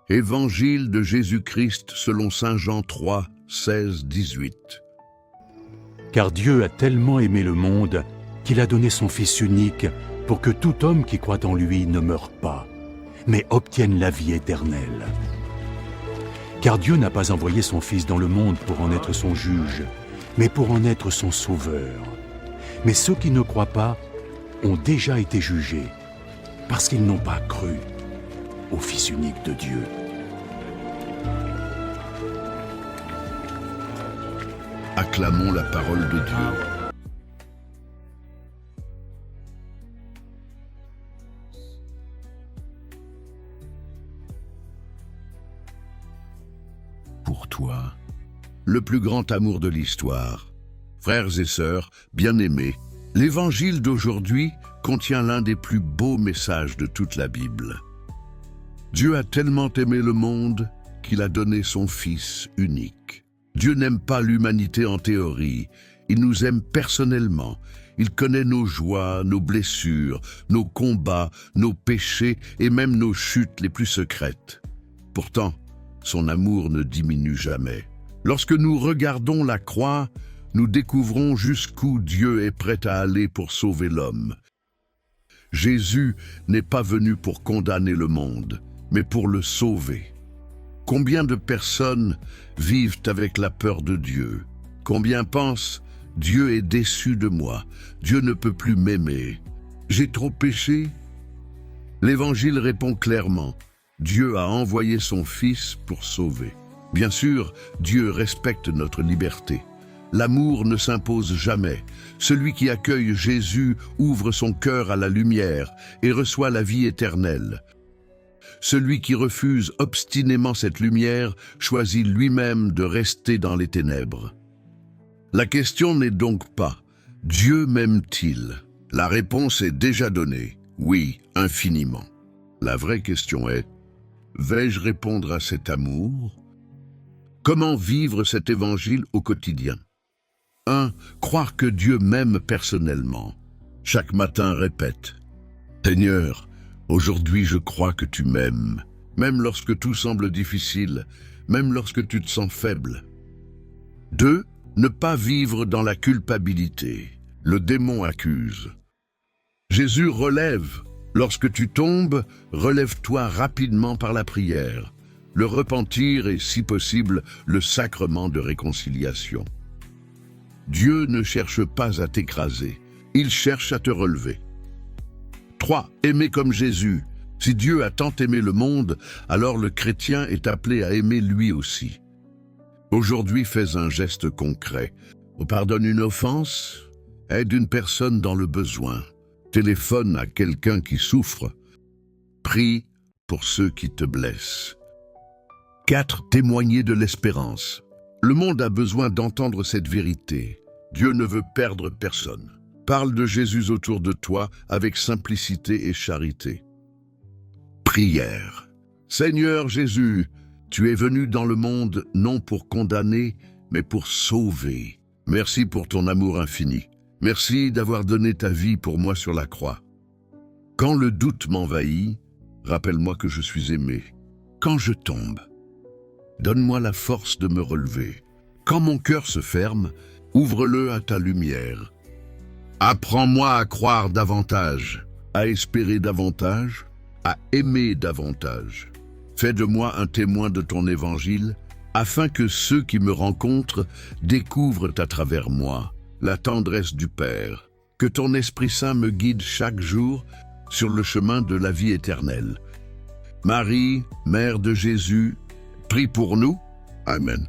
Évangile de Jésus-Christ selon saint Jean 3, 16, 18. Car Dieu a tellement aimé le monde qu'il a donné son Fils unique pour que tout homme qui croit en lui ne meure pas, mais obtienne la vie éternelle. Car Dieu n'a pas envoyé son Fils dans le monde pour en être son juge, mais pour en être son sauveur. Mais ceux qui ne croient pas ont déjà été jugés, parce qu'ils n'ont pas cru au Fils unique de Dieu. Acclamons la parole de Dieu. Pour toi, le plus grand amour de l'histoire. Frères et sœurs, bien-aimés, l'Évangile d'aujourd'hui contient l'un des plus beaux messages de toute la Bible. Dieu a tellement aimé le monde qu'il a donné son Fils unique. Dieu n'aime pas l'humanité en théorie, il nous aime personnellement. Il connaît nos joies, nos blessures, nos combats, nos péchés et même nos chutes les plus secrètes. Pourtant, son amour ne diminue jamais. Lorsque nous regardons la croix, nous découvrons jusqu'où Dieu est prêt à aller pour sauver l'homme. Jésus n'est pas venu pour condamner le monde, mais pour le sauver. Combien de personnes vivent avec la peur de Dieu? Combien pensent « Dieu est déçu de moi, Dieu ne peut plus m'aimer, j'ai trop péché ?» L'Évangile répond clairement « Dieu a envoyé son Fils pour sauver ». Bien sûr, Dieu respecte notre liberté. L'amour ne s'impose jamais. Celui qui accueille Jésus ouvre son cœur à la lumière et reçoit la vie éternelle. Celui qui refuse obstinément cette lumière choisit lui-même de rester dans les ténèbres. La question n'est donc pas « Dieu m'aime-t-il » La réponse est déjà donnée « Oui, infiniment ». La vraie question est « Vais-je répondre à cet amour ?» Comment vivre cet évangile au quotidien? 1. Croire que Dieu m'aime personnellement. Chaque matin répète « Seigneur, aujourd'hui je crois que tu m'aimes, même lorsque tout semble difficile, même lorsque tu te sens faible. » 2. Ne pas vivre dans la culpabilité. Le démon accuse. Jésus relève. Lorsque tu tombes, relève-toi rapidement par la prière. Le repentir est, si possible, le sacrement de réconciliation. Dieu ne cherche pas à t'écraser, il cherche à te relever. 3. Aimer comme Jésus. Si Dieu a tant aimé le monde, alors le chrétien est appelé à aimer lui aussi. Aujourd'hui, fais un geste concret. Pardonne une offense, aide une personne dans le besoin, téléphone à quelqu'un qui souffre, prie pour ceux qui te blessent. 4. Témoigner de l'espérance. Le monde a besoin d'entendre cette vérité. Dieu ne veut perdre personne. Parle de Jésus autour de toi avec simplicité et charité. Prière. Seigneur Jésus, tu es venu dans le monde non pour condamner, mais pour sauver. Merci pour ton amour infini. Merci d'avoir donné ta vie pour moi sur la croix. Quand le doute m'envahit, rappelle-moi que je suis aimé. Quand je tombe, donne-moi la force de me relever. Quand mon cœur se ferme, ouvre-le à ta lumière. Apprends-moi à croire davantage, à espérer davantage, à aimer davantage. Fais de moi un témoin de ton évangile, afin que ceux qui me rencontrent découvrent à travers moi la tendresse du Père. Que ton Esprit Saint me guide chaque jour sur le chemin de la vie éternelle. Marie, Mère de Jésus, prie pour nous. Amen.